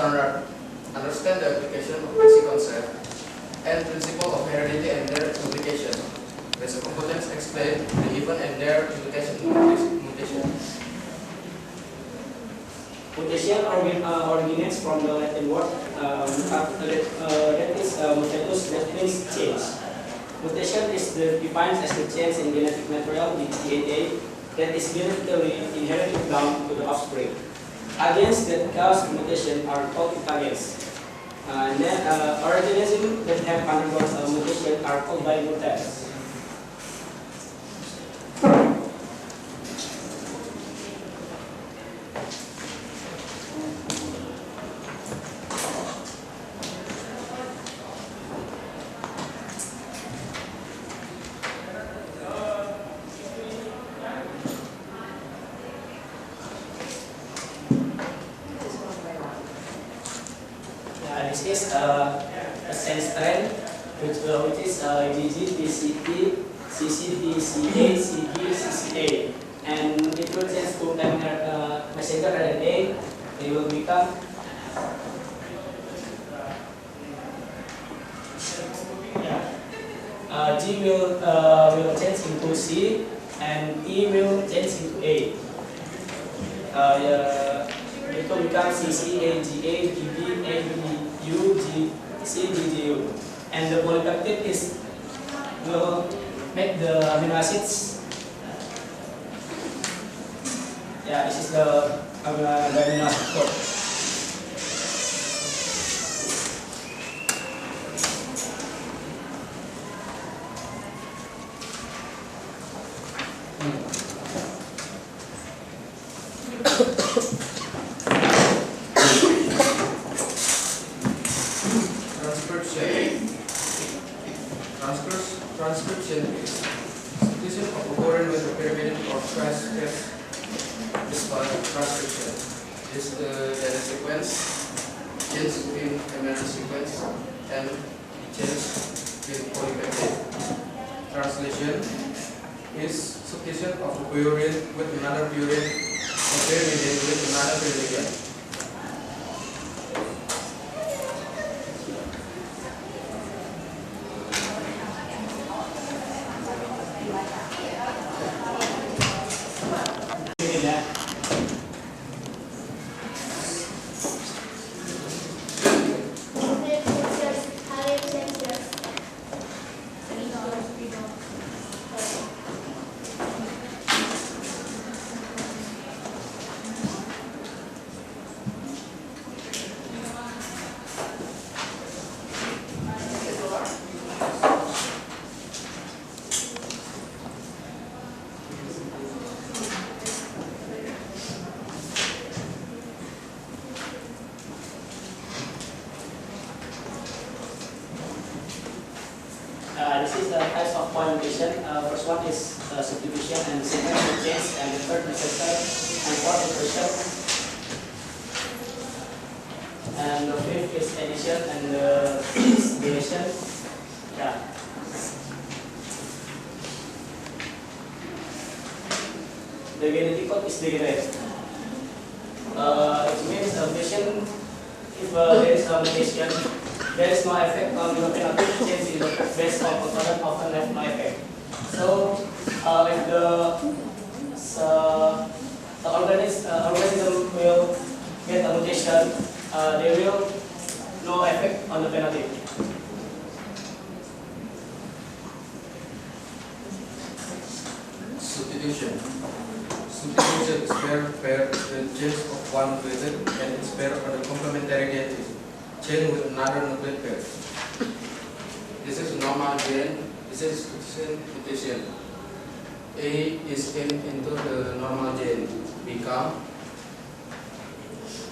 standard, understand the application of basic concept and principle of heredity and their implication. Basic components explain the event and their implication of this mutation. Mutation originates from the Latin word that is mutatus, that means change. Mutation is defined as the change in genetic material in DNA that is genetically inherited down to the offspring. Agents that cause mutation are called mutagens. Organisms that have undergone mutation are called by mutants. This is a sense trend, which is GG, PCT, CCT, CA, CG, CCA, and it will change to messenger RNA. They will become G will change into C, and E will change into A. It will become CC, AGA, GB, ABD. UGCGGU, and the polypeptide will make the amino acids. Yeah, this is the amino acid code. Transcription is substitution of a codon with a pyrimidine or transcript. This is called transcription. This is the DNA sequence, change in amino sequence, and change in polypeptide. Translation is substitution of a purine with another purine, or pyrimidine with another pyrimidine. This is the types of point mutation. First one is substitution, and the second is change, and the third is second, and fourth is insertion, and the fifth is addition, and the sixth is deletion. Yeah. The genetic code is degenerate. It means a mutation. If there is a mutation, there is no effect on the phenotype change in the base of component often have no effect. So, if the organism will get a mutation, there will no effect on the phenotype. Substitution. Substitution is where the change of one nucleotide and its pair on the complementary DNA chain with another nucleic pair. This is normal gene. This is mutation. A is into the normal gene, become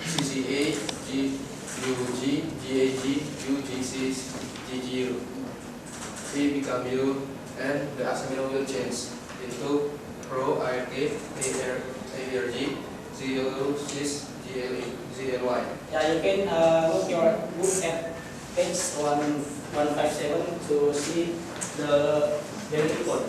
CCA, GUG, GAG, UGC, GGU. A become U, and the amino will change into Pro, ARG, ARG, ZLU, Cis, GLY. Yeah, you can look at page 157 to see the genetic code.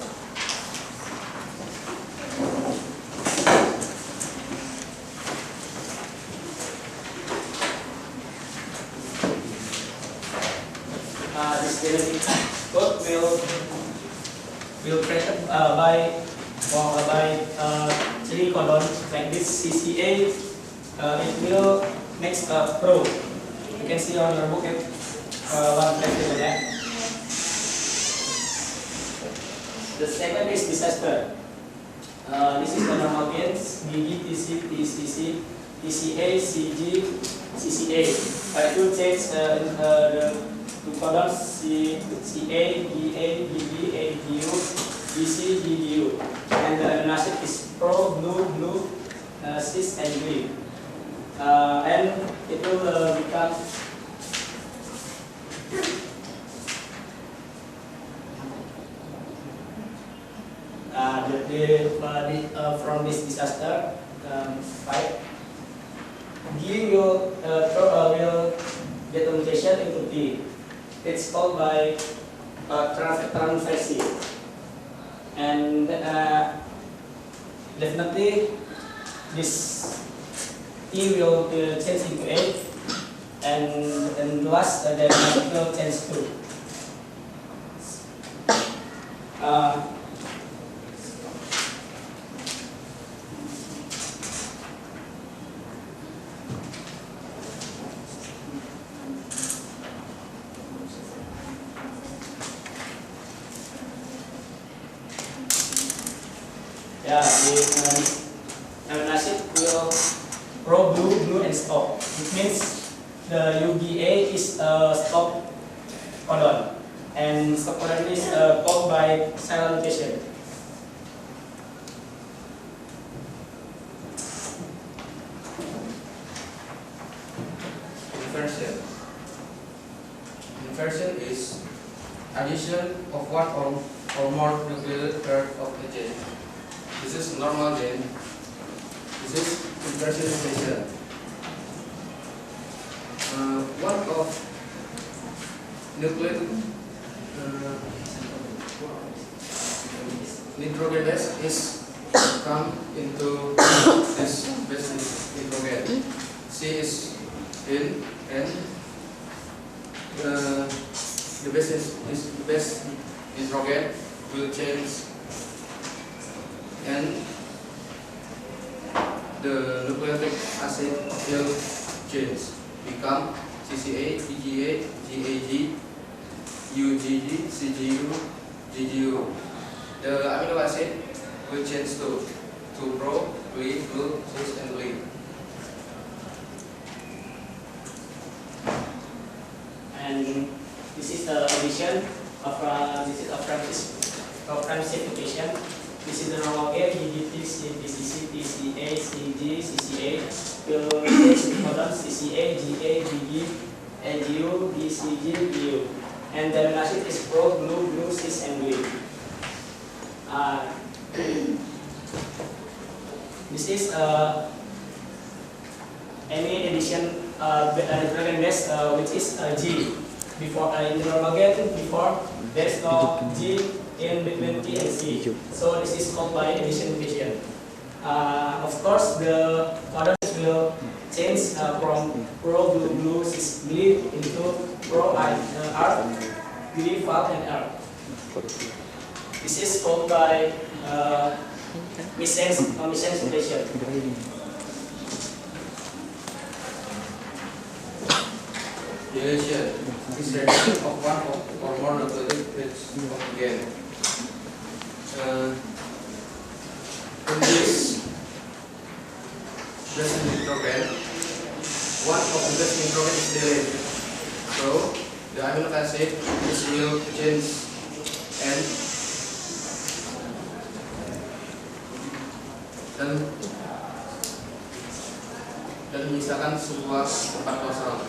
genetic code will created by 3 codons like this CCA. It will next pro. You can see on your book one flexible there. The second is disaster. This is the normal gains DG, TC, TCC, TCA, CG, CCA. It will change the two codons CA, GA, GG, AGU, GC, GGU. And the amino acid is pro, blue, cis, and green. And it will become from this disaster fight, D will get a mutation into D. It's called by transversi, and definitely this T will change into A, and last the magnetic will change to. Yeah, the amino acid will pro blue and stop. It means the UGA is stop codon, and stop codon is called by silent mutation. Inversion. Inversion is addition of one or more nuclear part of the chain. This is normal gain. This is inversion mutation. One of nucleic nitrogen base is come into this base nitrogen. C is in, and the base nitrogen will change, and the nucleic acid will change, become CCA, PGA, GAG, UGG, CGU, GGU. The amino acid will change to pro, blue, cis, and green. And this is the addition of transmutation. This is the normal gain DGT, CTCC, TCA, CG, CCA will change the codons CCA, GA, GG, AGU, BCG, GU. And the amino acid is pro, blue, cis, and green. This is any addition nitrogen base which is G. Before in the normal gain, before there is no G in between T and C. So this is called by addition mutation. Of course, the codons will change from pro, blue, cis, green into pro, R, green, fat, and R. This is called by missense mutation. Deletion is reduction of one or more nucleic bases of gain. In this base nitrogen, one of the base nitrogen is deleted, so the amino acid will change, dan menyisakan sebuah tempat kosong.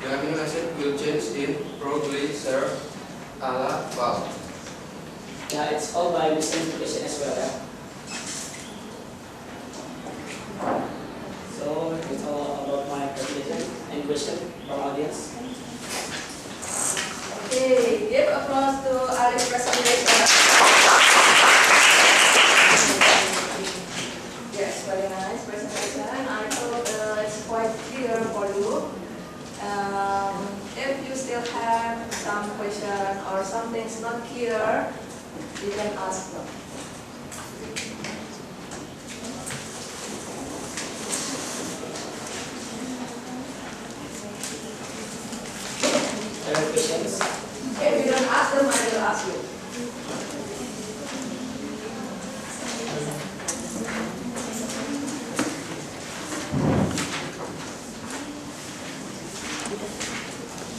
The amino acid will change in proglycer ala valve. Yeah, it's called by missense mutation as well. Yeah? So it's all about my presentation. Any question from audience? Okay, give applause to Alex's presentation. Yes, very nice presentation. I thought it's quite clear for you. If you still have some question or something's not clear, you can ask them. Any questions? If you don't ask them, I will ask you.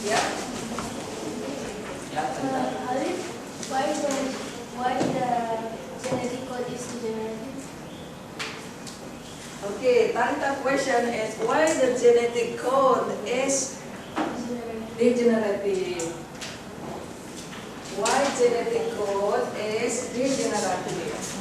Yeah. Yeah. Alif, why the genetic code is degenerative? Okay, Tanta question is why the genetic code is degenerative? Why genetic code is degenerative?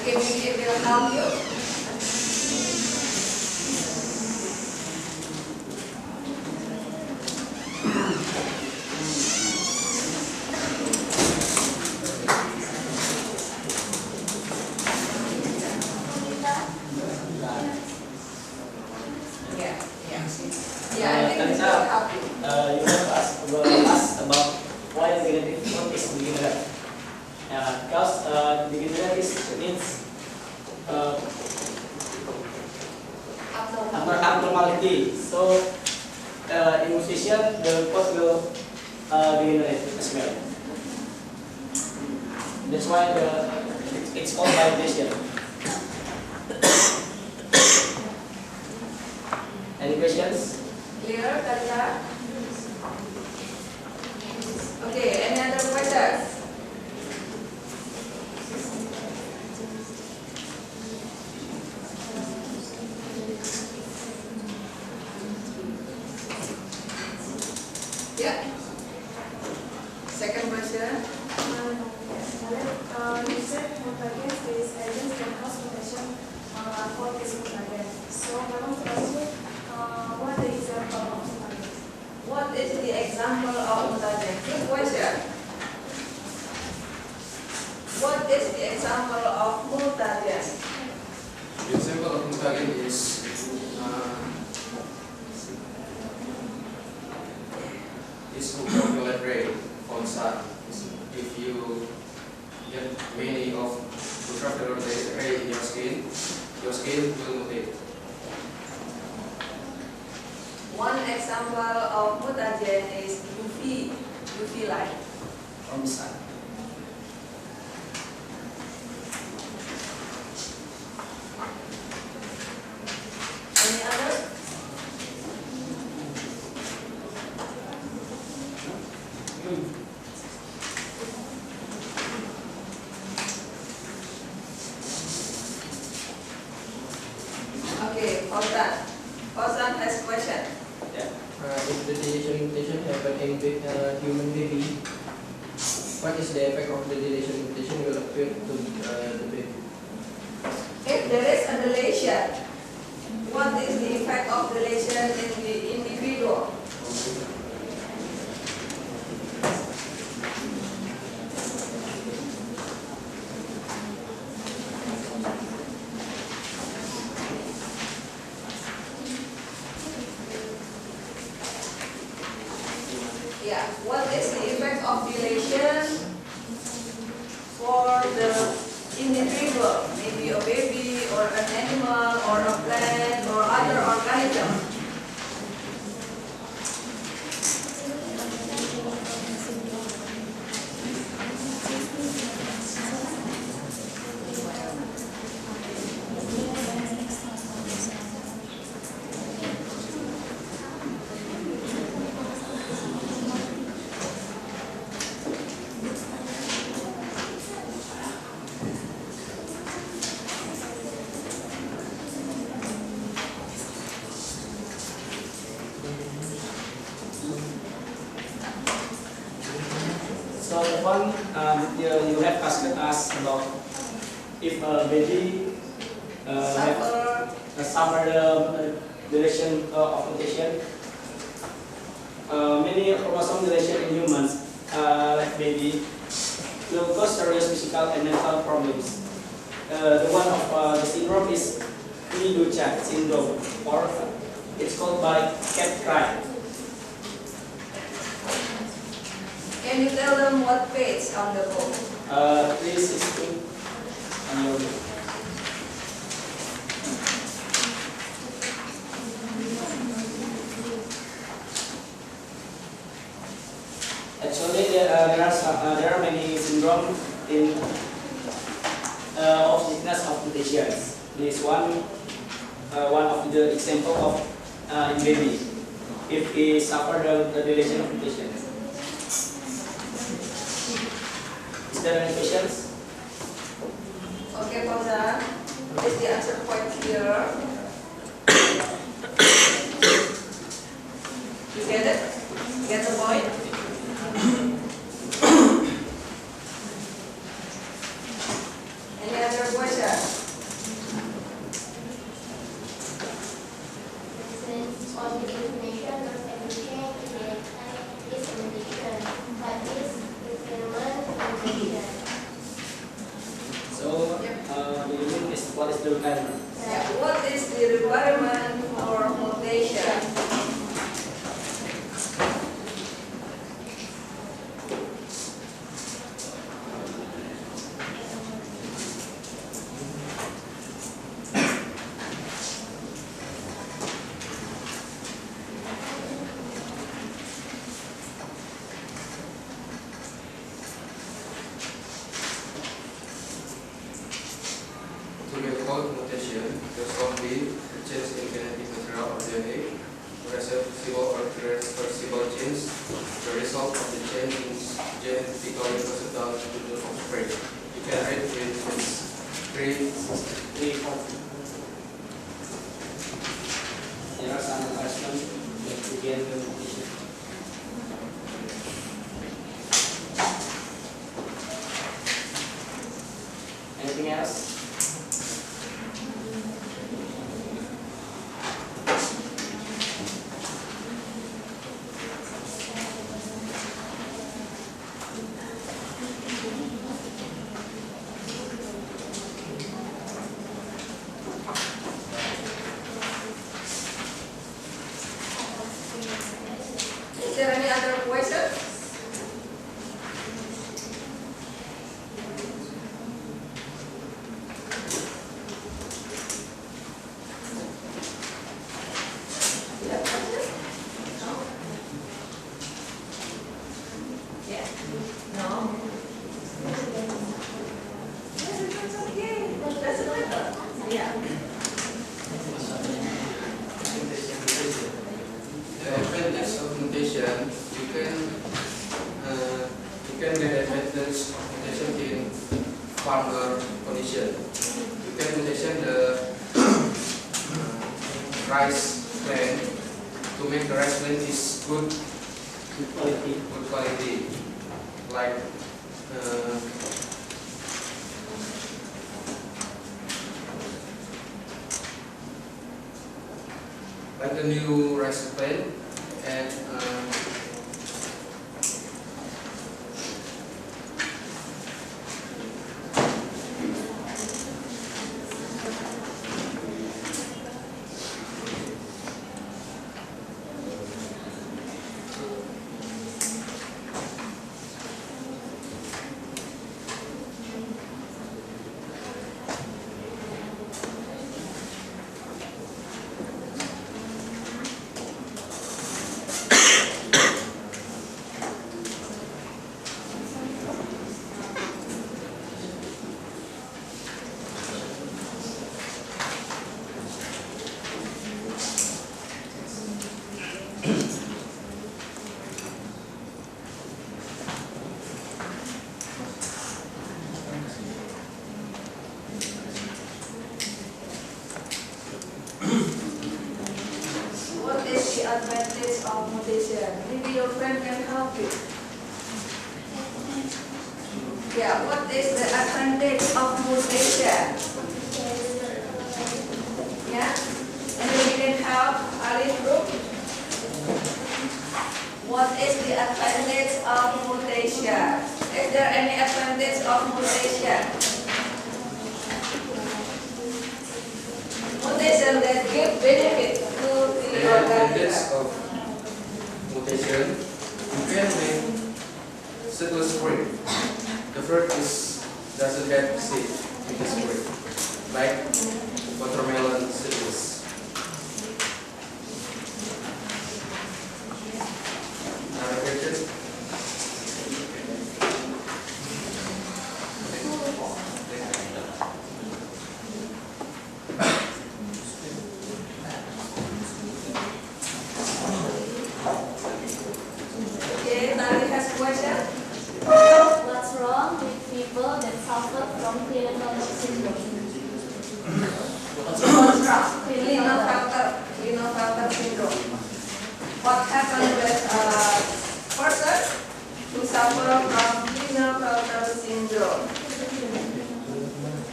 Okay, maybe it will help you. Yeah, yeah. Yeah, I think this will help you. You have asked about why the genetic code is degenerative. Because degenerative means abnormality. So in mutation, the code will degenerate as well. That's why it's called by mutation. Any questions? Clear, Kalita? Okay, any other questions? Yeah. Second question. You said mutagens is agents that cause mutation called is mutagen. So I want to ask you, what is the example of mutagens? What is the example of mutagen? Good question. What is the example of mutagen? The example of mutagen is ultraviolet ray from sun. If you get many of ultraviolet ray in your skin will mutate. One example of mutagen is UV light. From the sun. Any other? Okay, Fauzan has question. If the deletion mutation happen in human baby, what is the effect of the deletion mutation will appear to the baby? If there is a deletion, what is the effect of deletion in the individual? Yeah, what is the effect of deletion for the individual? Maybe a baby or an animal or a plant or other organism. So the one you have asked us about if a baby have Suffer. suffer deletion of mutation. Many chromosome deletion in humans, like baby, will cause serious physical and mental problems. The one of the syndrome is Pendidikan syndrome, or it's called by cat cry. Can you tell them what page on the book? 362 on your book. Actually, there are many syndrome in of sickness of mutations. This one of the example of in baby, if he suffer the deletion of mutations. Is there any questions? Okay, Pausa. Is the answer quite clear? You get it? Get the point? Any other question? Since all the information of everything is mutation, but this determine mutation. So, the unit is what is the requirement? Yeah. What is the requirement for mutation? To be called mutation, there shall be a change in genetic material or DNA, reversible or irreversible change. The result of the change is genetically passed down to the offspring. You can read with this 3. There are some questions that begin the mutation. Anything else? Is there any other question? You have question? No? Yeah. No? Yes, it's okay. Doesn't matter. Yeah. The advantage of mutation, you can get advantage of mutation in farmer condition. You can mutation the rice plant to make the rice plant is good quality, like the new rice plant and What is the advantage of mutation? Maybe your friend can help you. Yeah, what is the advantage of mutation? Yeah? And then you can help any advantage of mutation? Mutation that give benefit to the The advantage organism. of mutation, you can make seedless fruit. The fruit doesn't have seed in the fruit, like watermelon seedless. Another question? Okay, Tali has a question. What's wrong with people that suffer from clinical syndrome? What's wrong? Klinefelter syndrome. What happened with a person who suffer from Klinefelter syndrome?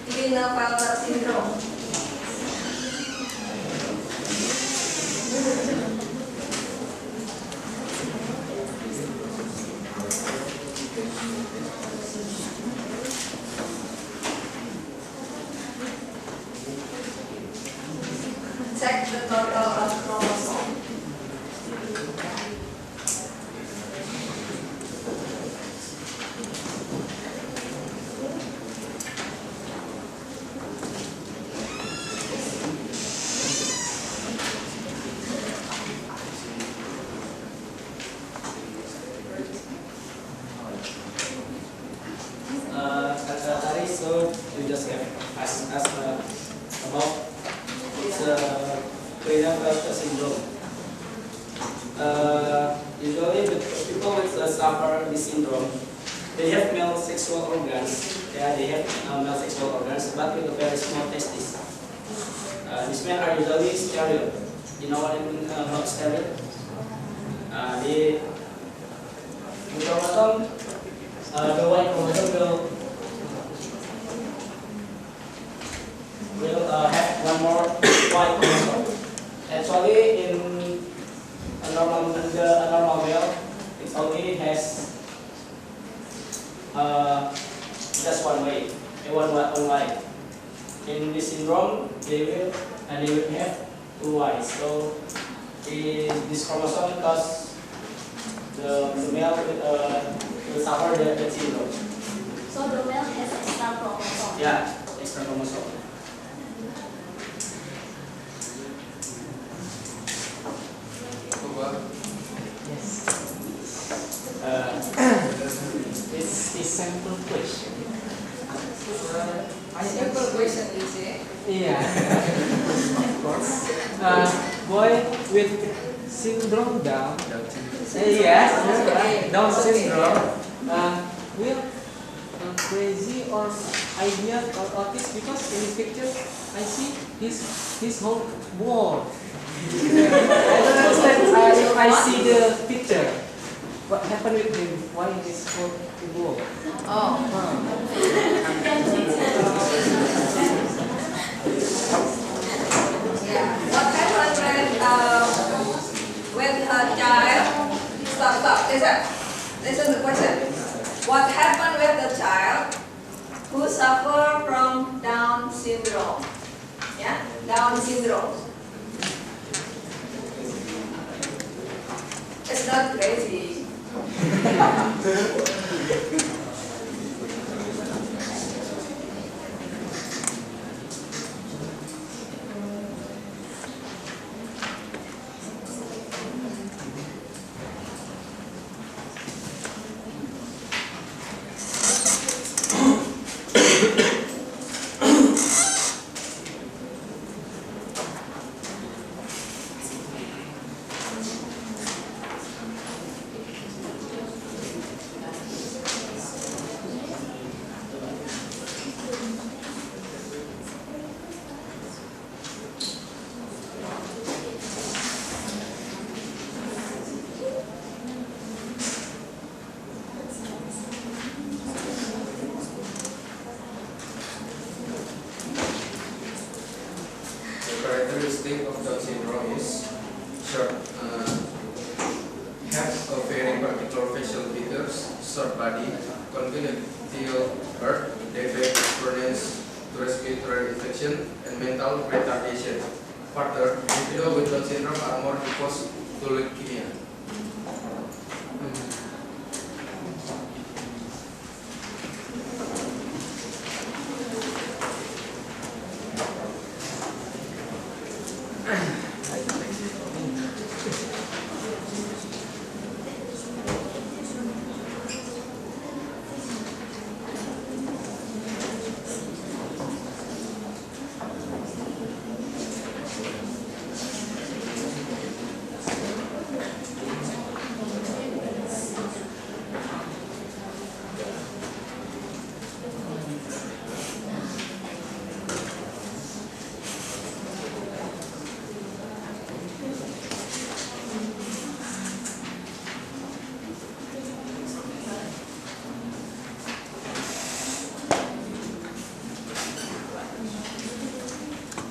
Klinefelter syndrome. Check the total of chromosome. Tadi, so you just have asked us about Klinefelter syndrome. Usually, the people with suffer this syndrome, they have male sexual organs. Yeah, they have male sexual organs, but with a very small testes. These men are usually sterile. You know what I mean about sterile? The chromosome, the Y chromosome will have one more Y chromosome. Actually, in a normal male, it only has just one way, one Y. In this syndrome, they will have two Y's. So this chromosome cause the male will suffer the syndrome. So the male has extra chromosome. Yeah, extra chromosome. It's a simple question. Simple question, you say. Yeah, of course. Boy with syndrome Down. Yes, Down syndrome. Will crazy or idea or autistic, because in this picture I see his whole wall. I don't understand. I see the picture. What happened with him? Why is whole wall? Oh. Yeah. What happened when a child? Stop. Listen to the question. What happened with the child who suffer from Down syndrome? Yeah, Down syndrome. It's not crazy. Characteristic of Down syndrome is short, have a very particular facial features, short body, congenital birth, defect, chronic to respiratory infection, and mental retardation. Further, individuals with Down syndrome are more exposed to leukemia.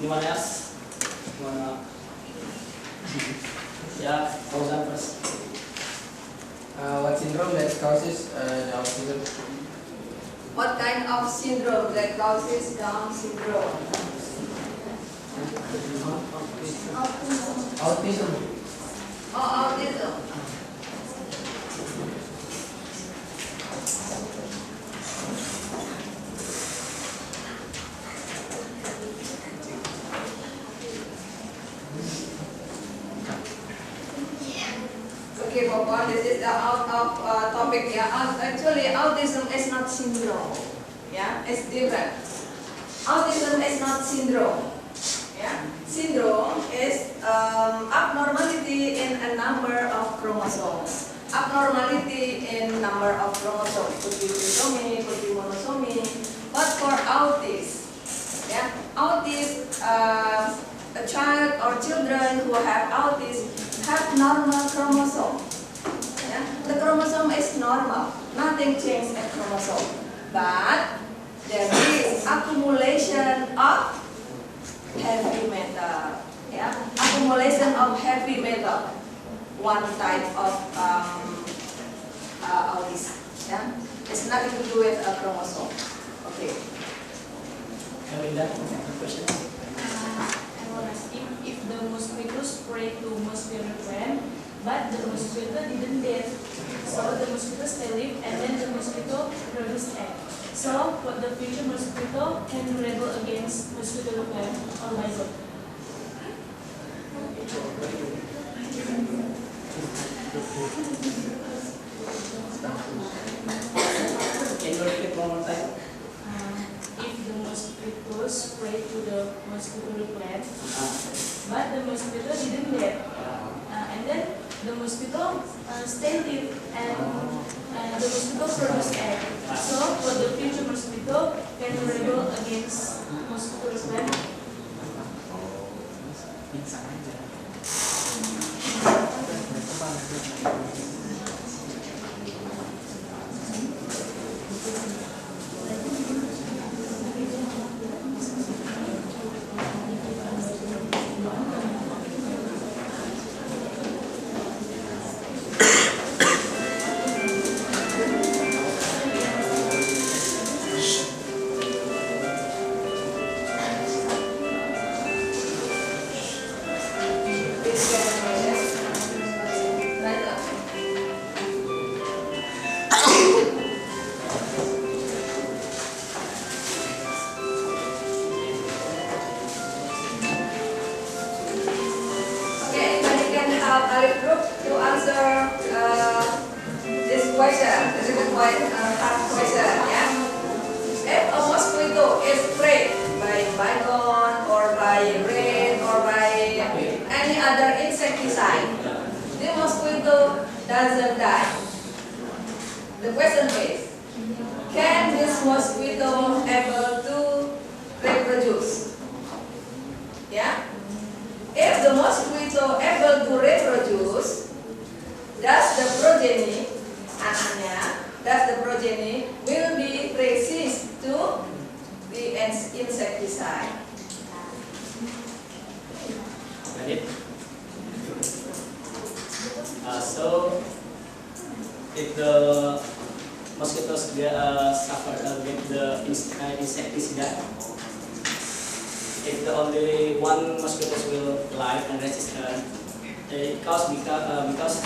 Anyone else? Wanna? Yeah, Fauzan first. What syndrome that causes the autism? What kind of syndrome that causes Down syndrome? Autism. Oh, autism. Okay, Papa, this is out of topic. Yeah, actually, autism is not syndrome. Yeah, it's different. Autism is not syndrome. Yeah, syndrome is abnormality in a number of chromosomes. Abnormality in number of chromosomes could be trisomy, could be monosomy. But for autism, yeah, autism, a child or children who have autism have normal chromosome. Yeah? The chromosome is normal, nothing changed in chromosome. But there is accumulation of heavy metal. Yeah? Accumulation of heavy metal, one type of autism. Yeah? It's nothing to do with a chromosome. Okay. Melinda, questions? I want to ask if the mosquito sprayed to mosquito gland, but the mosquito didn't dead. So the mosquito stay live and then the mosquito produce egg. So what the future mosquito can rebel against mosquito gland or live. Can you repeat one more time? If the mosquito sprayed to the mosquito gland, but the mosquito didn't dead. And then the mosquito stay live and the mosquito produce egg. So for the future mosquito can rebel against mosquito gland. This question, this is quite hard question, yeah. If a mosquito is sprayed by baygon or by rain or by any other insecticide, the mosquito doesn't die. The question is, can this mosquito able to reproduce? Yeah. If the mosquito able to reproduce, does the progeny, anaknya, does the progeny will be resist to the insecticide? Got it? So if the mosquitoes suffer with the insecticide. If the only one mosquito will live and resistant, it cause because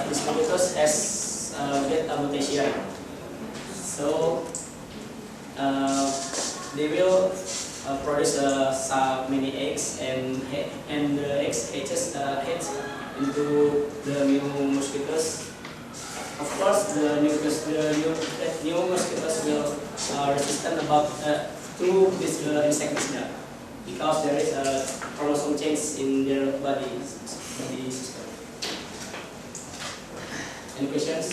this mosquito has get a mutation. So they will produce some mini eggs, and the eggs hatches into the new mosquitoes. Of course, the new mosquitoes will resistant about to this insecticide because there is a chromosome change in their body system. Any questions?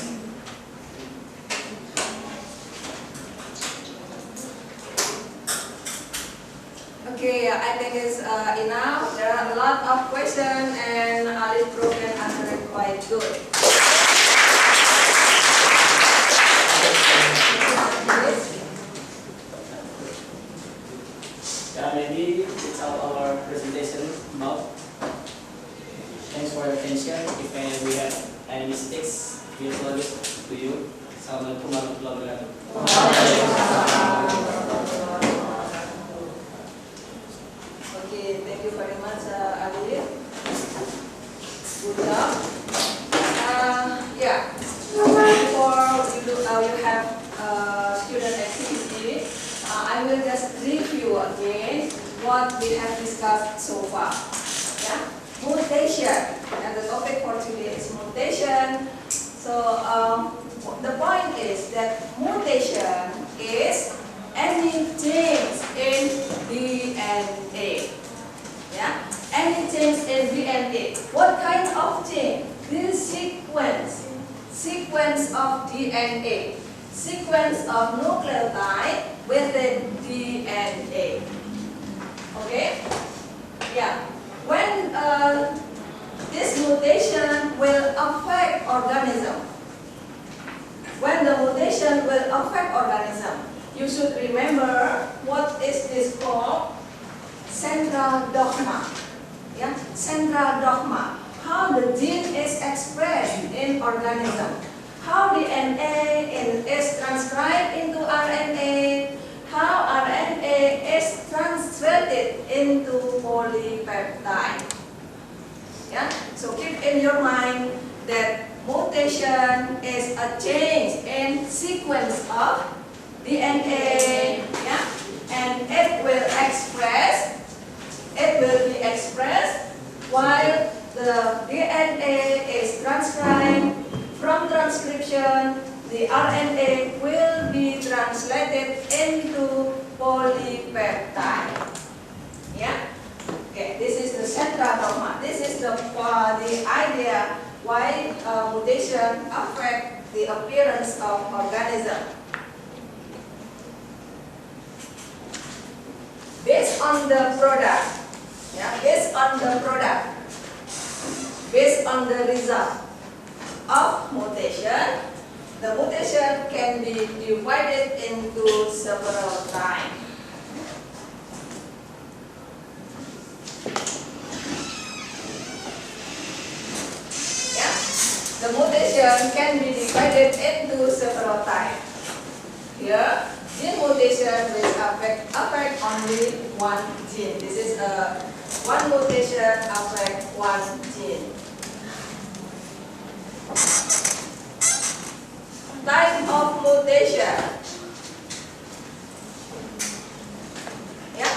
Okay, I think it's enough. There are a lot of questions, and Ali Pro can answer it quite good. Yeah, maybe it's all our presentation about. Thanks for your attention. If we have any mistakes, we apologize to you. Assalamualaikum warahmatullahi wabarakatuh. Okay, thank you very much, Ali. Good job. Yeah. Before you have student activity, I will just review again what we have discussed so far. Yeah, mutation, and the topic for today is mutation. So the point is that mutation is any change in DNA. Yeah, any change in DNA. What kind of change? This sequence of DNA, sequence of nucleotide within DNA. Okay? Yeah. When this mutation will affect organism, you should remember what is this called? Central dogma. Yeah, central dogma. How the gene is expressed in organism. How DNA is transcribed into RNA. How RNA is translated into polypeptide. Yeah, so keep in your mind that mutation is a change in sequence of DNA. Yeah, and it will be expressed while the DNA is transcribed. From transcription, the RNA will be translated into polypeptide. Yeah. Okay. This is the central dogma. This is the idea why mutation affect the appearance of organism. Based on the product, based on the result of mutation, the mutation can be divided into several types. Yeah, the mutation can be divided into several types. Here, gene mutation will affect only one gene. This is one mutation affect one gene. Type of mutation. Yeah.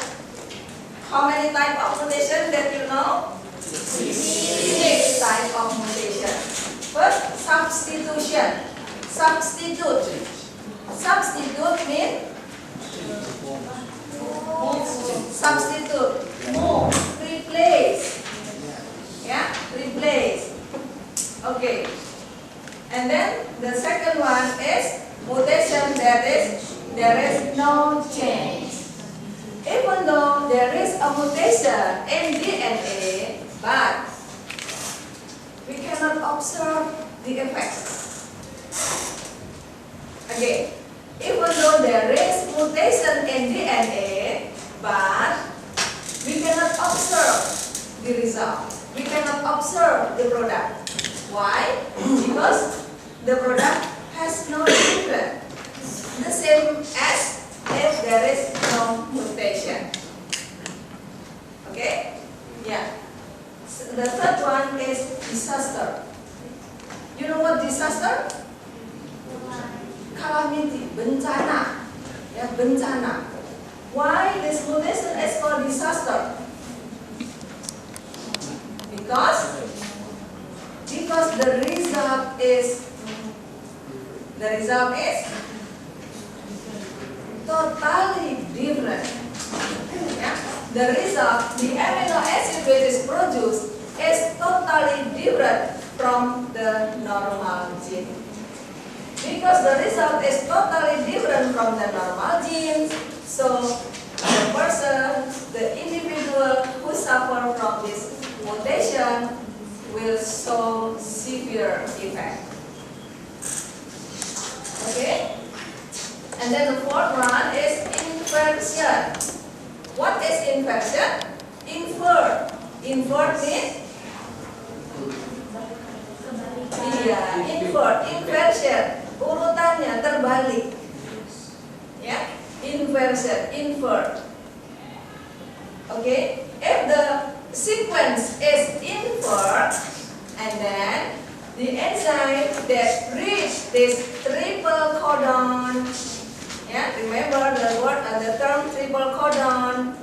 How many type of mutation that you know? 6 type of mutation. First, substitution. Substitute means move, replace. Yeah, replace. Okay. And then the second one is mutation, there is no change. Even though there is a mutation in DNA, but we cannot observe the effects. Again, even though there is mutation in DNA, but we cannot observe the result. We cannot observe the product. Why? Because the product has no children. Okay? Yeah. The third one is disaster. You know what disaster? Calamity, bencana. Ya, bencana. Why this mutation is called disaster? Because the result is totally different. Yeah? The result, the amino acid which is produced is totally different from the normal gene. Because the result is totally different from the normal genes, so the person, the individual who suffer from this mutation will show severe effect. Okay? And then the fourth one is inversion. What is inversion? Invert. Invert means? Iya, invert, inversion. Urutannya terbalik. Ya, inversion, invert. Okay? If the sequence is invert, and then the enzyme that reach this triple codon, yeah, remember the word and the term triple codon.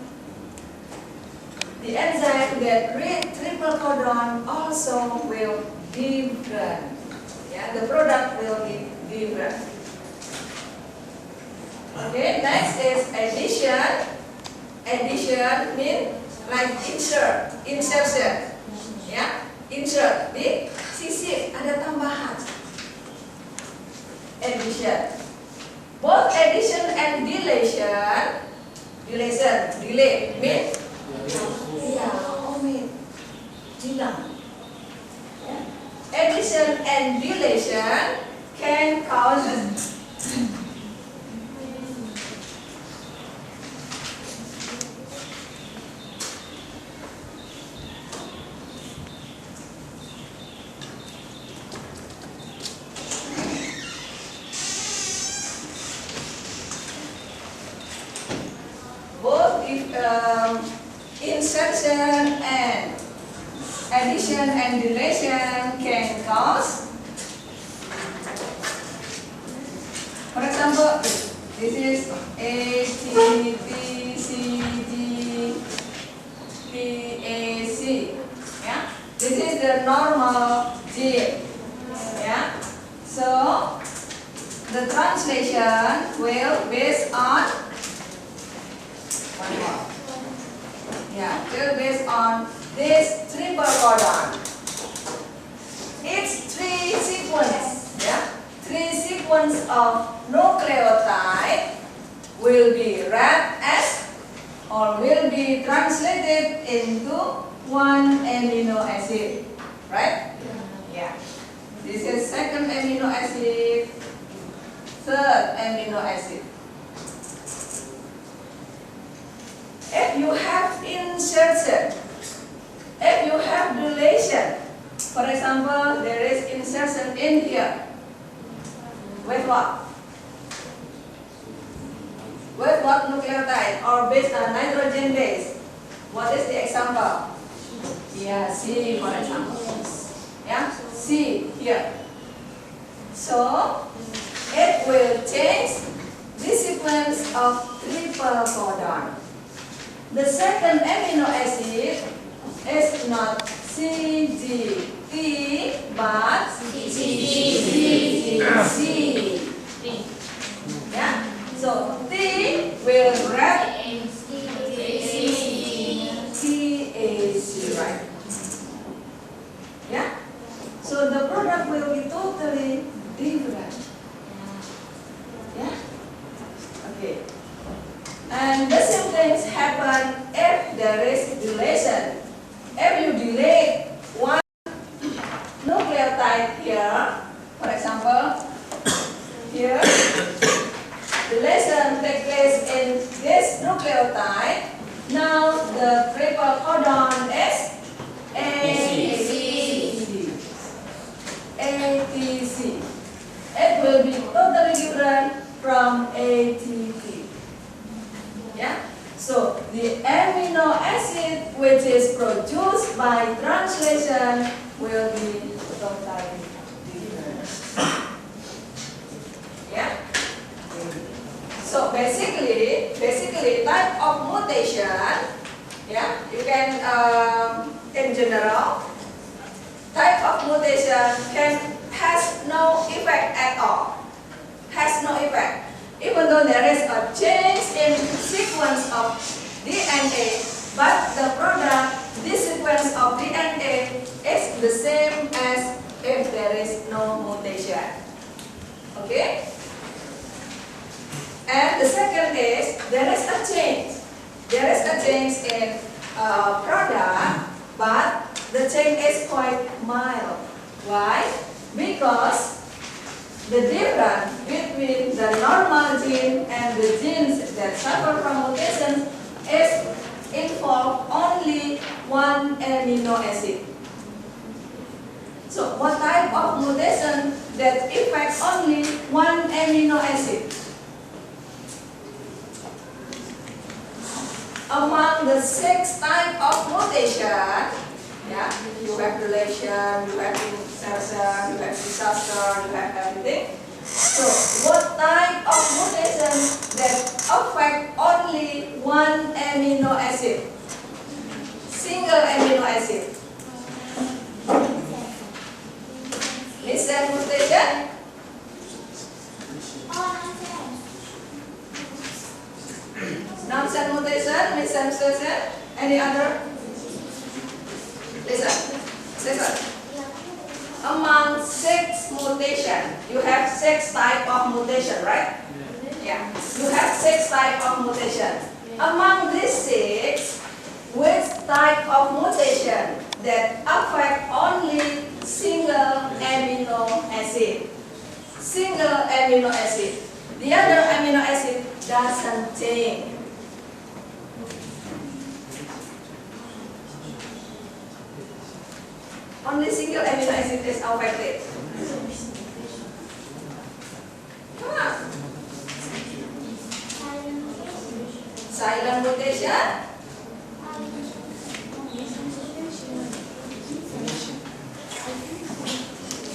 The enzyme that reach triple codon also will different. Yeah, the product will be different. Okay, next is addition. Addition means like insert, insertion. Ya, insert di sisip ada tambahan. Addition. Both addition and deletion. Delay means ya, omit, hilang. Ya. Addition and deletion can cause both insertion and addition and deletion can cause. For example, this is A, T, T, C, G, P, A, C. Yeah, this is the normal gene. Yeah, so the translation will based on one more. Yeah, will based on this triple codon. It's three sequence. Yeah. 3 sequence of nucleotide will be read as or will be translated into one amino acid, right? Yeah. This is second amino acid, third amino acid. If you have insertion, if you have deletion, for example, there is insertion in here. With what? With what nucleotide or based on nitrogen base? What is the example? Yeah, C for example. Yeah, C here. So it will change the sequence of triple codon. The second amino acid is not CGT but CGC. Yeah. So T will wrap TAC, right? Yeah. So the product will be totally different. Yeah. Okay. And the same things happen if there is deletion. If you delete one nucleotide here, for example, here, deletion takes place in this nucleotide. Now the triple codon is ATC. It will be totally different from ATP. Yeah. So the amino acid which is produced by translation will be totally different. Yeah. So basically type of mutation, yeah, you can in general, type of mutation has no effect at all. Has no effect. Even though there is a change in sequence of DNA, but the product, this sequence of DNA is the same as if there is no mutation. Okay? And the second is, there is a change. There is a change in product, but the change is quite mild. Why? Because the difference between the normal gene and the genes that suffer from mutation is involve only one amino acid. So what type of mutation that affects only one amino acid? Among the 6 types of mutation, yeah, you have deletion, you have insertion, you have disaster, you have everything. So, what type of mutation that affect only one amino acid? Single amino acid. Missense mutation? Nonsense mutation, missense mutation, any other? Listen. Among 6 mutation, you have 6 type of mutation, right? Yeah. You have 6 type of mutation. Among these 6, which type of mutation that affect only single amino acid? Single amino acid. The other amino acid doesn't change. Only single amino acid is affected. Come on. Silent mutation.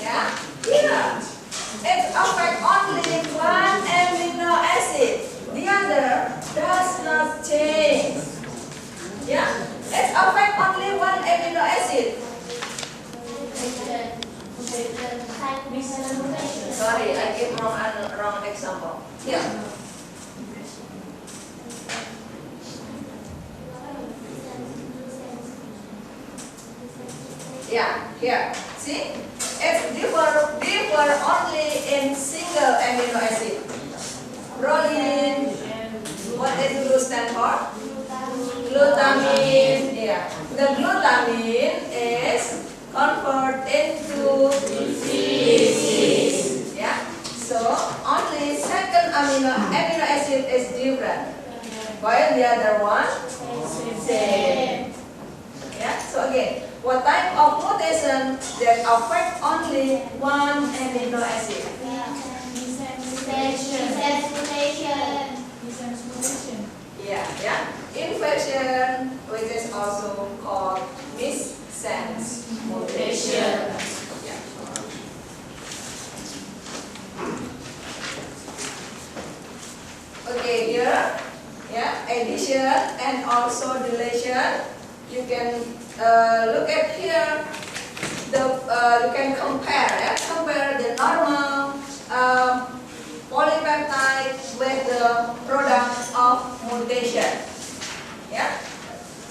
Yeah. Here. It affects only one amino acid. The other does not change. Yeah. It affects only one amino acid. Sorry, I gave wrong example. Here. Yeah, here. See? It's differ only in single amino acid. Proline. What does glue stand for? Glutamine. Yeah. The glutamine is convert into CC. Yeah. So only second amino acid is different, while the other one same. Yeah. So again, what type of mutation that affect only one amino acid? Yeah. Inversion, which is also called missense mutation. Yeah. Okay, here, yeah, addition and also deletion. You can look at here. You can compare the normal polypeptide with the product of mutation. Yeah.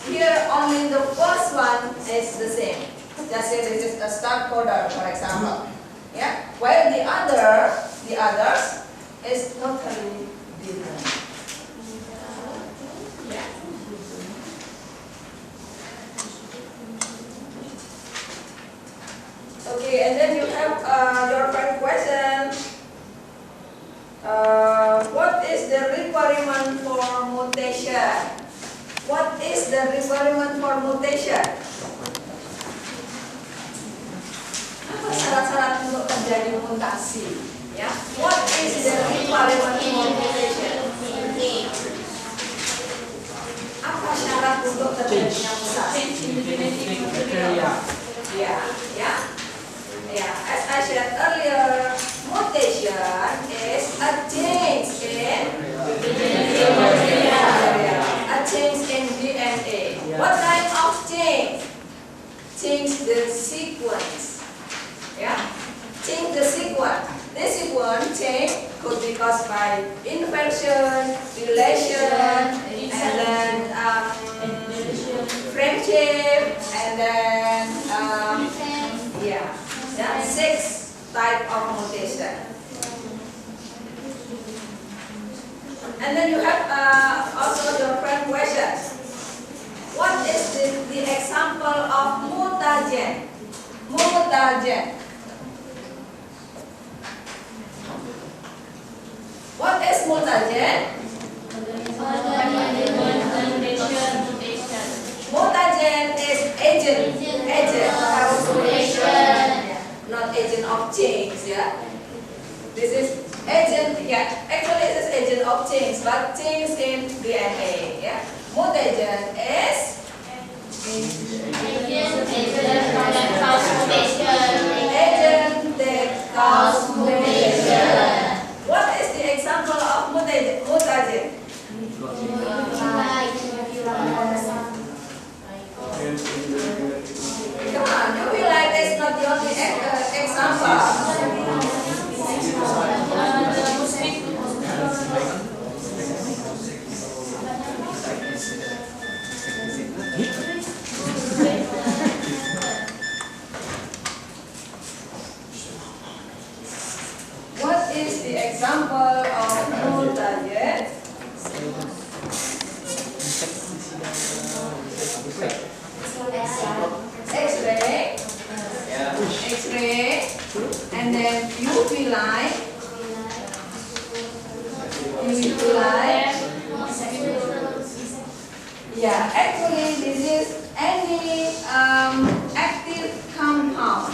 Here only the first one is the same. Just say this is a start coder, for example. Yeah. While the others is totally different. Yeah. Okay, and then you have your first question. What is the requirement for mutation? What is the requirement for mutation? Apa syarat-syarat untuk terjadi mutasi? Ya, what is the requirement for mutation? Apa untuk terjadinya mutasi. Change in the genetic material. Yeah, yeah. Yeah, as I said earlier, mutation is a change in a change in DNA. What kind of change? Change the sequence. Yeah, change the sequence. This sequence change could be caused by infection, deletion, and then friendship, and then yeah, 6 type of mutation. And then you have also the friend question. What is the example of mutagen? Mutagen. What is mutagen? Mutagen is agent. Not agent of change, yeah. This is agent, yeah. Actually, this is agent of change, but change in DNA, yeah. Mutagen is agent that cause mutation. What is the example of mutagen? Come on, you feel like that's not the only example. What is the example of mutagen? X-ray, X-ray, and then UV light, Yeah, actually this is any active compound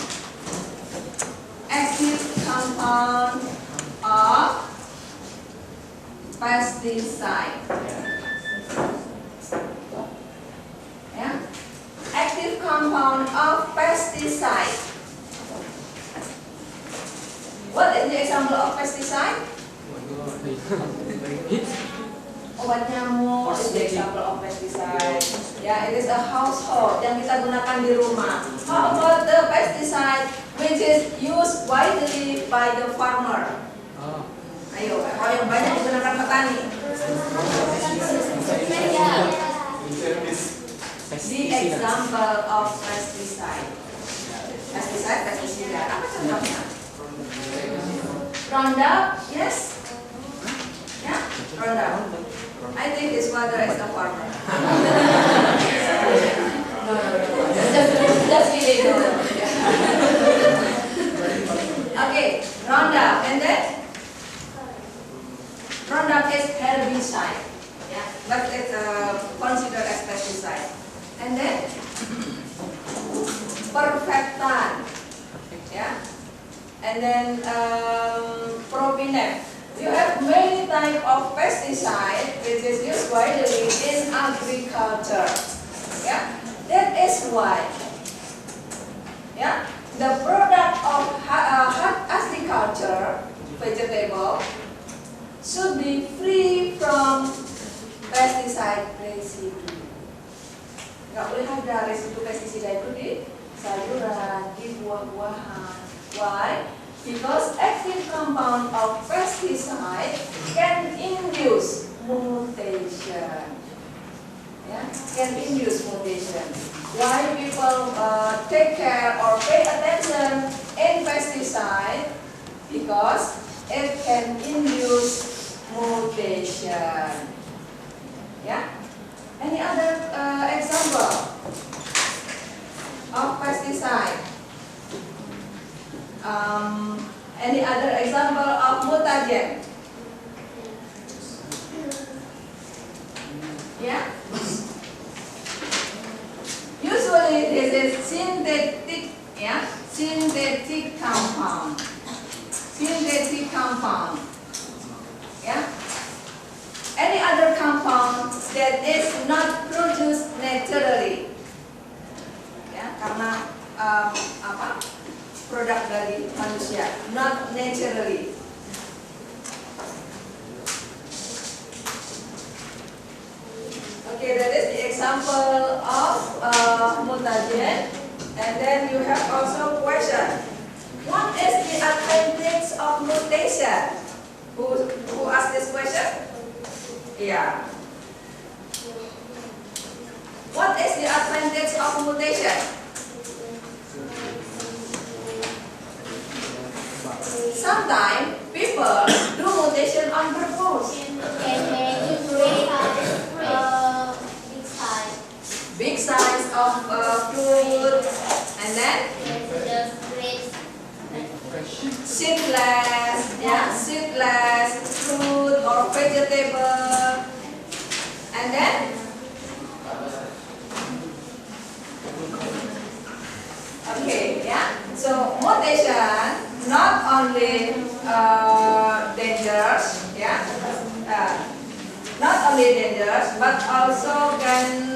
of pesticide. Yeah, active compound of pesticide. What is the example of pesticide? Obat nyamuk is the example of pesticide. Ya, it is a household yang kita gunakan di rumah. How about the pesticide which is used widely by the farmer? Ayo, kalau yang banyak digunakan petani. The example of pesticide. Pesticida. Apa contohnya? Roundup, yes? Yeah, Roundup. I think his father is a farmer. No. Just kidding. Okay, Roundup, and then Roundup is herbicide. Yeah, but it's considered as pesticide. And then Perfectan. Yeah, and then Propinef. You have many types of pesticide which is used widely in agriculture. Yeah, that is why. Yeah, the product of agriculture, vegetable, should be free from pesticide residue. Nggak boleh ada residu pestisida itu di sayuran, di buah-buahan. Why? Because active compound of pesticide can induce mutation. Yeah, can induce mutation. Why people take care or pay attention in pesticide? Because it can induce mutation. Yeah. Any other example of pesticide? Any other example of mutagen? Yeah. Usually this is synthetic, yeah, synthetic compound. Yeah. Any other compound that is not produced manusia, not naturally. Okay, that is the example of mutagen. And then you have also question. What is the advantage of mutation? Who asked this question? Yeah. What is the advantage of mutation? Sometimes people do mutation on purpose. Can make it great Big size of fruit, and then seedless, yeah, seedless fruit or vegetable, and then okay, yeah. So mutation not only dangerous, yeah, not only dangerous but also can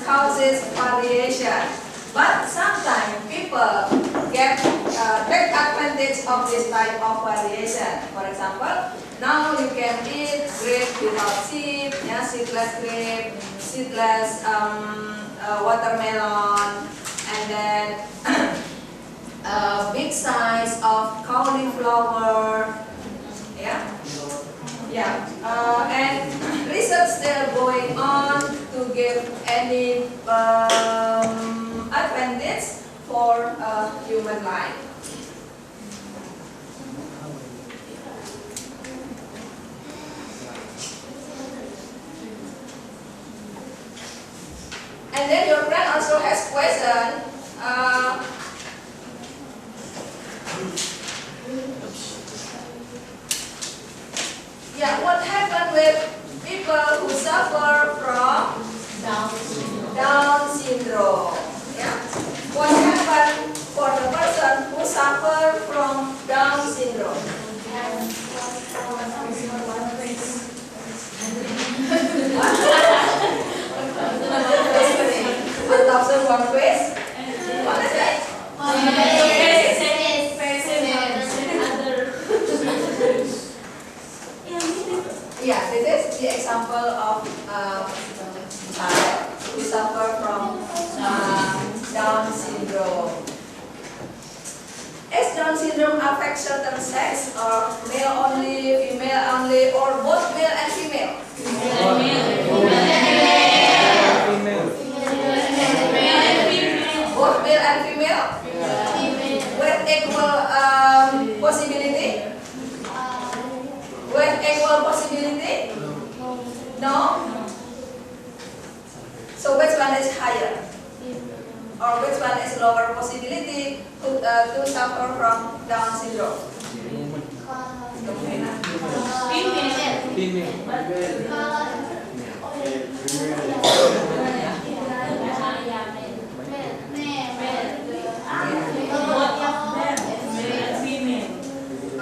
causes variation. But sometimes people get take advantage of this type of variation. For example, now you can eat grape without seed, yeah, seedless grape, seedless watermelon, and then big size of cauliflower, yeah, yeah, and research still going on to give any advantage for human life. And then your friend also has question. Yeah, what happened with people who suffer from Down syndrome? Yeah, what happened for the person who suffer from Down syndrome? 1001 quiz. What is it? Yeah, this is the example of child who suffer from Down syndrome. Is Down syndrome affect certain sex, or male only, female only, or both male and female? Both male and female? With equal possibility? With equal possibility? No? So which one is higher? Or which one is lower possibility to suffer from Down syndrome?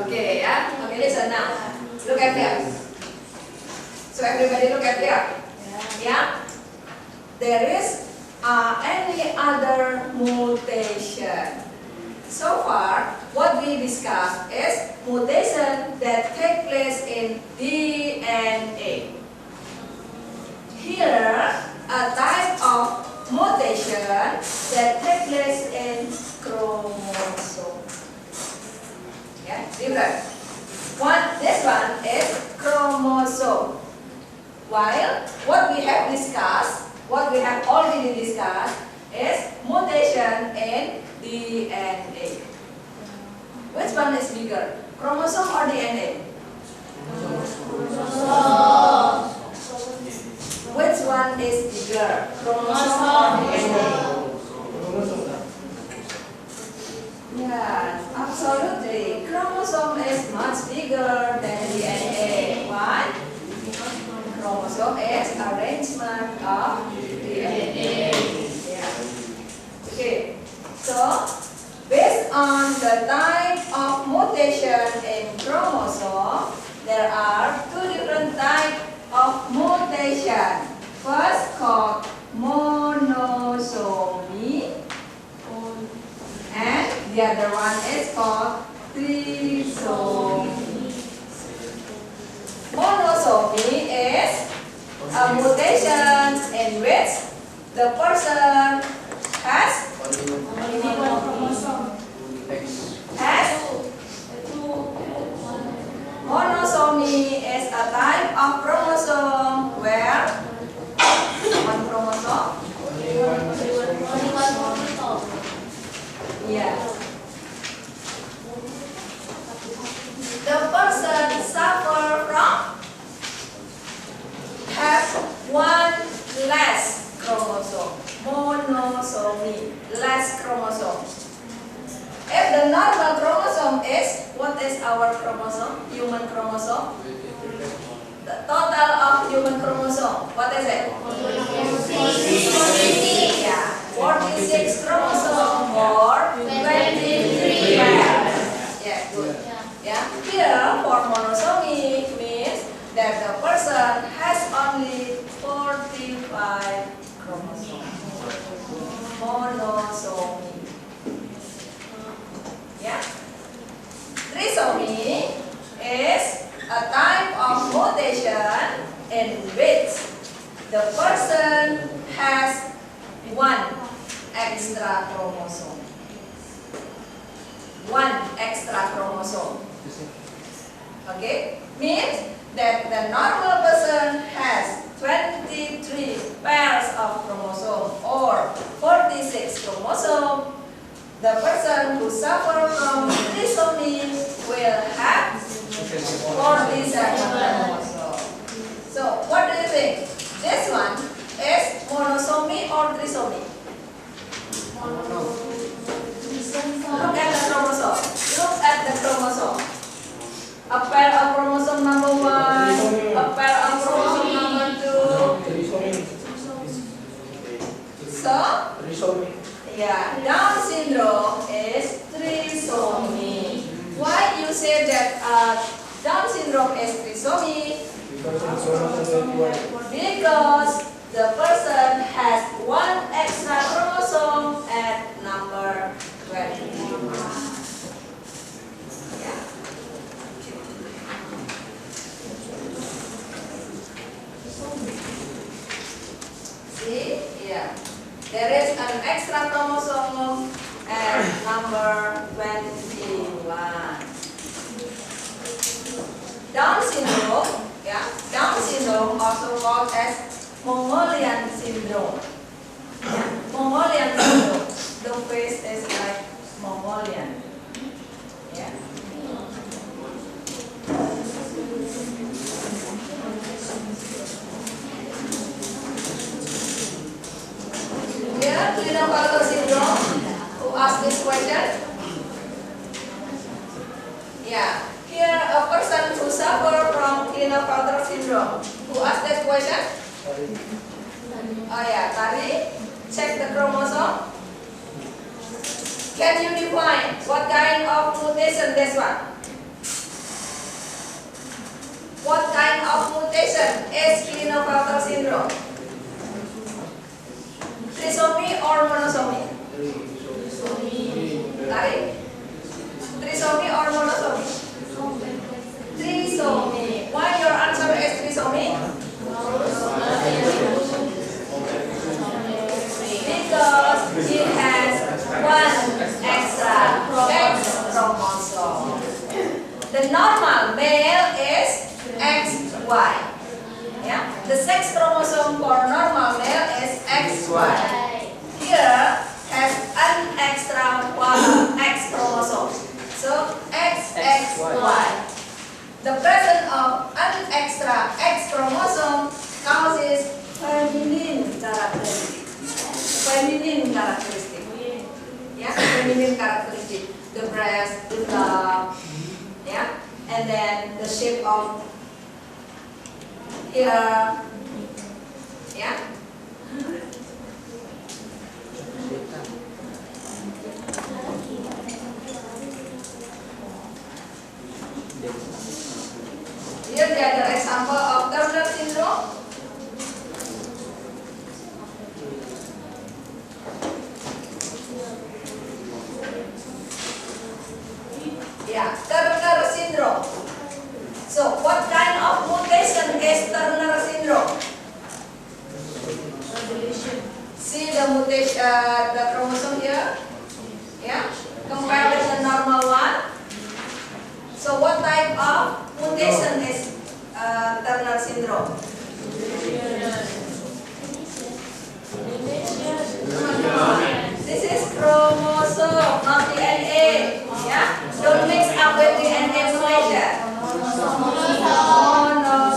Okay, yeah. Okay, listen now. Look at here. So everybody look at here. Yeah. There is any other mutation. So far, what we discussed is mutation that take place in DNA. Here, a type of mutation that take place in chromosome. Yeah, different. This one is chromosome. While what we have discussed, what we have already discussed is mutation in DNA. Which one is bigger, chromosome or DNA? Which one is bigger, chromosome or DNA? Yes, absolutely. Chromosome is much bigger than DNA. Why? Chromosome is arrangement of DNA. Yeah. Okay. So, based on the type of mutation in chromosome, there are two different types of mutation. First called monosome. The other one is called trisomy. Monosomy is a mutation in which the person has Only one chromosome. monosomy is a type of chromosome where one chromosome. Only one chromosome. Yeah. The person suffer from have one less chromosome. Monosomy, less chromosome. If the normal chromosome is, what is our chromosome? Human chromosome? The total of human chromosome, what is it? 46. Yeah, 46 chromosome or 23 pairs. Yeah, good. Yeah, here for monosomy means that the person has only 45 chromosomes. Monosomy. Yeah. Trisomy is a type of mutation in which the person has one extra chromosome. One extra chromosome. Okay? Means that the normal person has 23 pairs of chromosome or 46 chromosome. The person who suffer from trisomy will have 47 chromosome. So, what do you think? This one is monosomy or trisomy? Look at the chromosome. Look at the chromosome. A pair of chromosome number 1, a pair of chromosome number 2. So, yeah, Down syndrome is trisomy. Why you say that Down syndrome is trisomy? Because the person has one extra chromosome at number 21. Yeah. See? Yeah. There is an extra chromosome at number 21. Down syndrome, yeah, Down syndrome also called as Mongolian syndrome. Yeah, Mongolian syndrome. The face is like Mongolian. Yeah. Here, Klinefelter syndrome. Who asked this question? Yeah. Here, a person who suffer from Klinefelter syndrome. Who asked that question? Oh yeah, Tari. Check the chromosome. Can you define what kind of mutation this one? What kind of mutation is Klinefelter syndrome? Trisomy or monosomy? Tari? Trisomy or monosomy? Trisomy. Why your answer is trisomy? Because it has one extra X chromosome. The normal male is XY. Yeah, the sex chromosome for normal male is XY. Here has an extra X chromosome. So XXY. The presence of an extra X chromosome causes feminine characteristic. Feminine characteristic. Yeah, feminine characteristic. The breast, the tongue, yeah, and then the shape of here, yeah. Here the other example of Turner syndrome. Yeah, Turner syndrome. So, what kind of mutation is Turner syndrome? See the mutation, the chromosome here. Yeah, compare with the normal one. So, what type of mutation is Turner syndrome? This is chromosome, not DNA. Yeah, don't mix up with DNA mutation.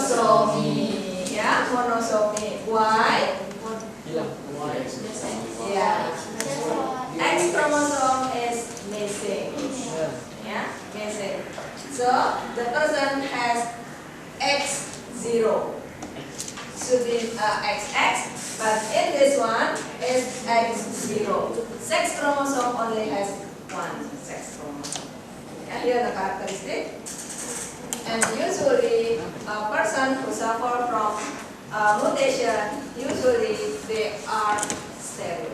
Monosomy. Yeah, monosomy. Why? Yeah. X chromosome is missing. Yeah, missing. So the person has X0. Should be XX, but in this one is X0. Sex chromosome only has one sex chromosome. Yeah, here the characteristic. And usually a person who suffer from mutation, usually they are sterile.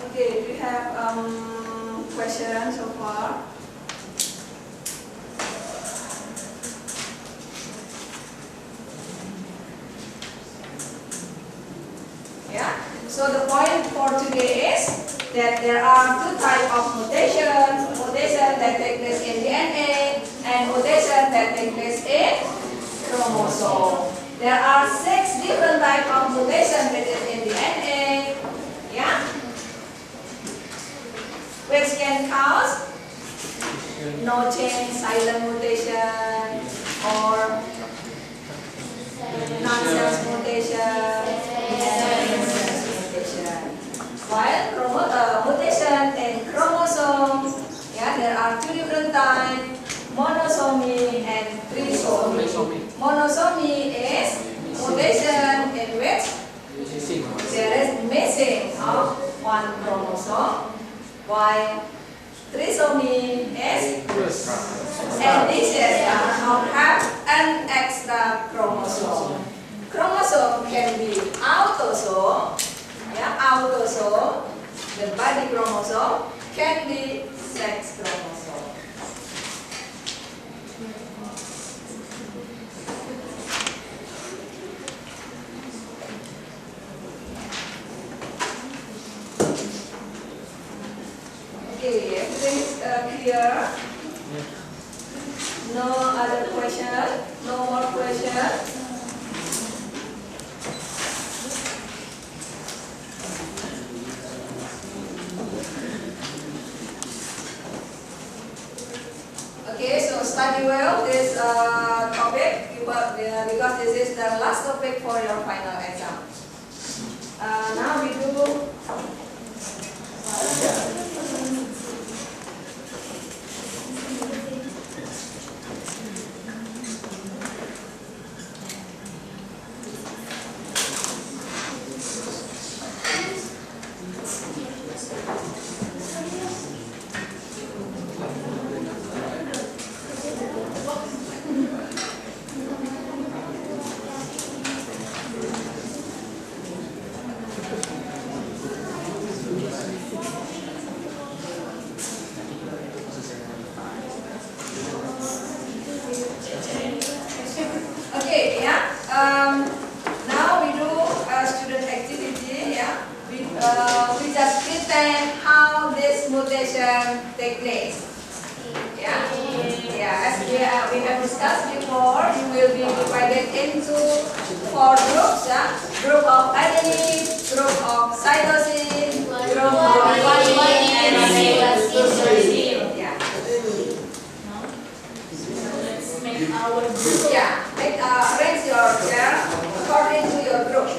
Okay, do you have questions so far? Yeah. So the point for today is that there are two types of mutation: mutation that take place in DNA and mutation that take place in chromosome. There are 6 different types of mutation in DNA. Yeah. Which can cause no change, silent mutation, or nonsense mutation, sense mutation. While mutation in chromosome, yeah, there are 2 different types: monosomy and trisomy. Monosomy is mutation in which there is missing of one chromosome, while trisomy is addition of have an extra chromosome. Chromosome can be autosome, yeah, autosome. The body chromosome can be sex chromosome. Okay, everything is clear. No other question? No more question? Okay, so study well this topic because this is the last topic for your final exam. Now we do. Okay, yeah. Now we do a student activity. Yeah, we just pretend how this mutation take place. Yeah, yeah. As we have discussed before, you will be divided into 4 groups. Yeah, group of adenine, group of cytosine, group of guanine, and cytosine. Yeah. Our group. Yeah, arrange your chair according to your group.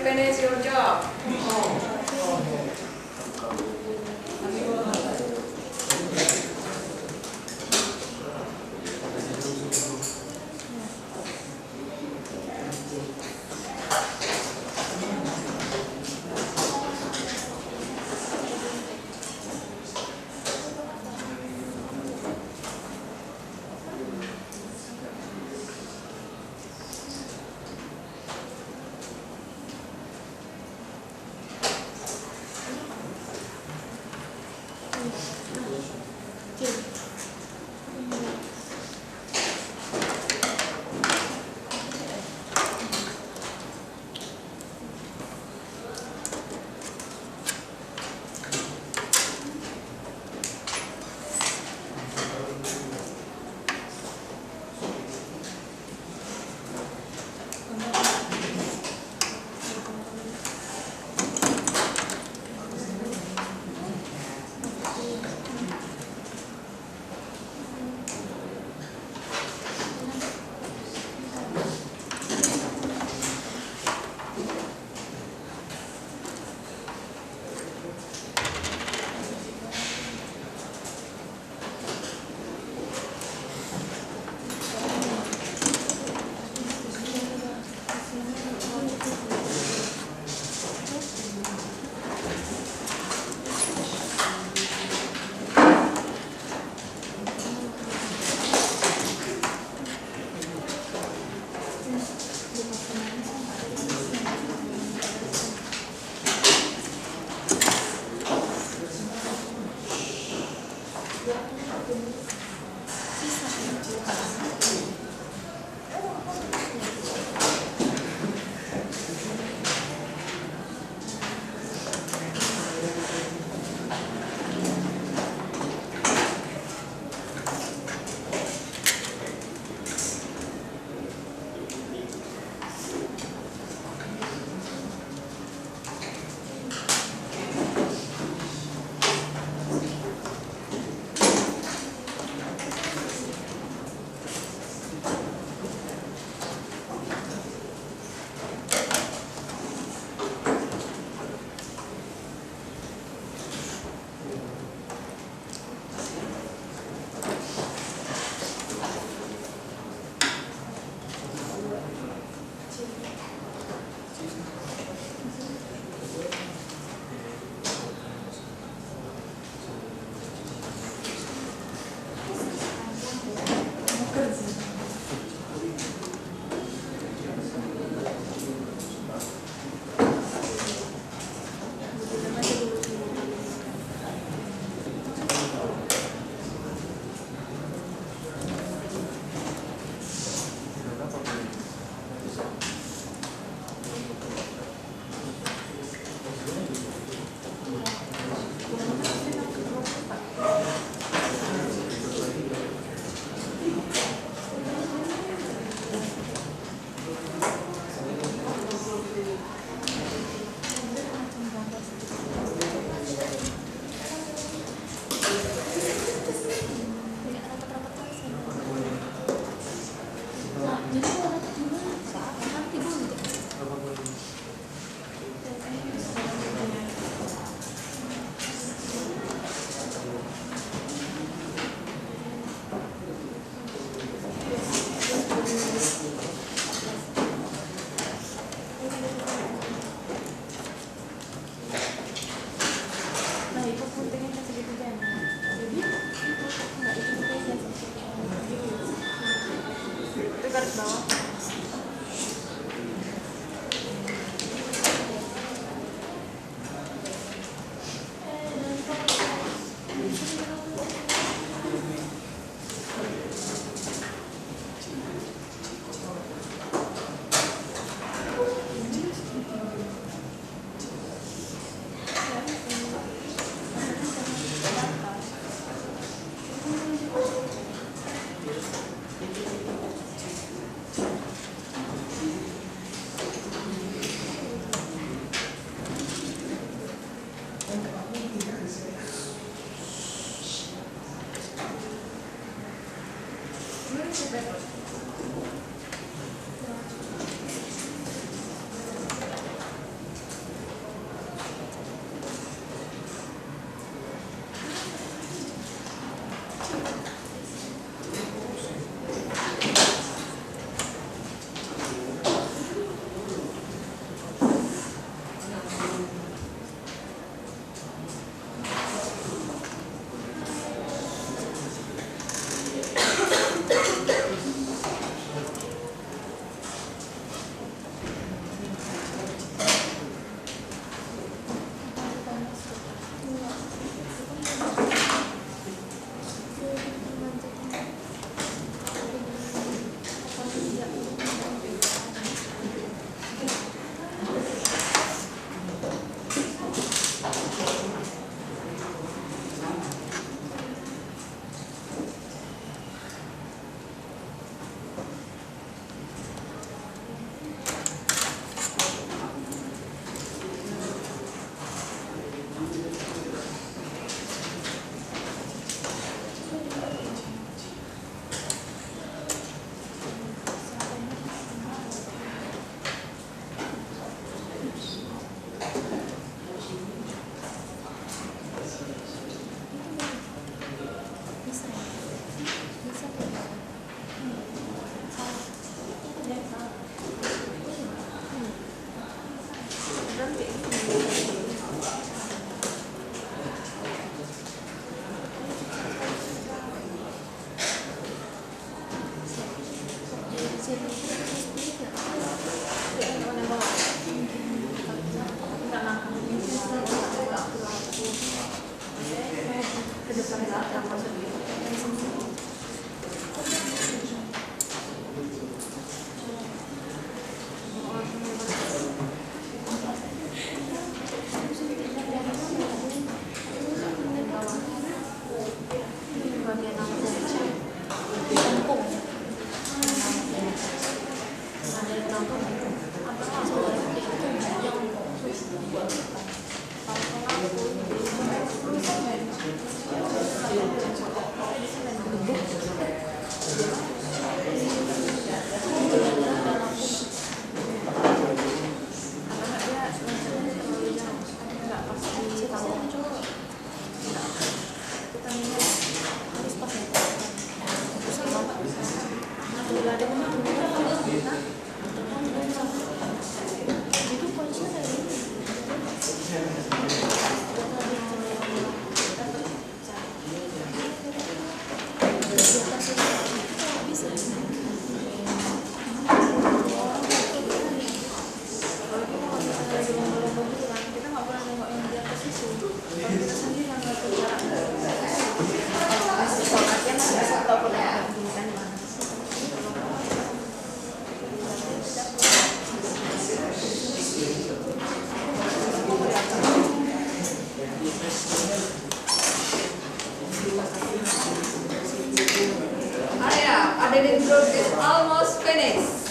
finish your job. Kalau kita sendiri yang nggak kerja, masih soalnya masih tahu pendidikan di mana. Addendum group is almost finished.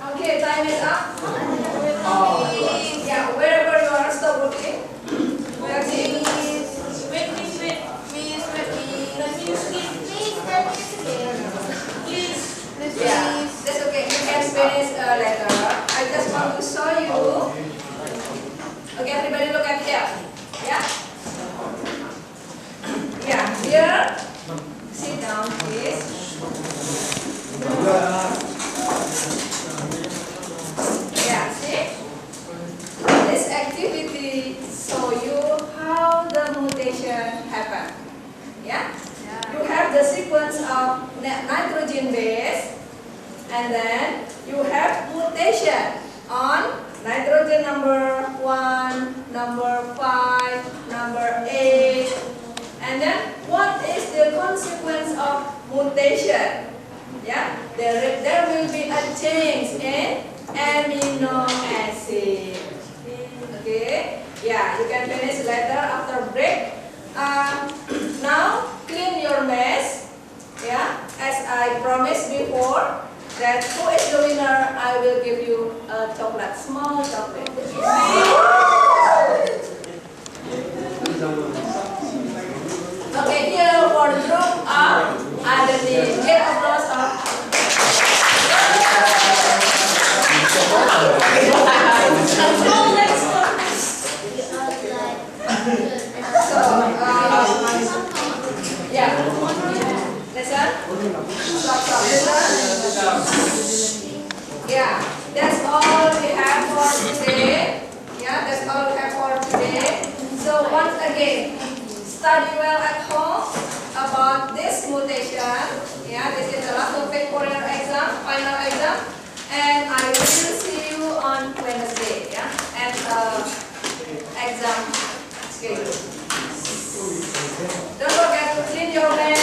Okay, time is up. Yeah, wherever you are, stop working. Okay. Yeah, that's okay. You can finish later. I just want to show you. Okay, everybody look at here. Yeah. Yeah, here. Sit down, please. Yeah, see? This activity show you how the mutation happen. Yeah? You have the sequence of nitrogen base, and then you have mutation on nitrogen number 1, number 5, number 8. And then what is the consequence of mutation? Yeah, there will be a change in amino acid. Okay, yeah, you can finish later after break. Now clean your mess. Yeah, as I promised before, that who is the winner, I will give you a chocolate, small chocolate. Okay, here for the group of Adeni, get applause of. So, yeah, listen. Stop, listen. Yeah, that's all we have for today. Yeah, that's all we have for today. So once again, study well at home about this mutation. Yeah, this is the last topic for your exam, final exam, and I will see you on Wednesday. Yeah, and exam schedule. Don't forget to clean your bag.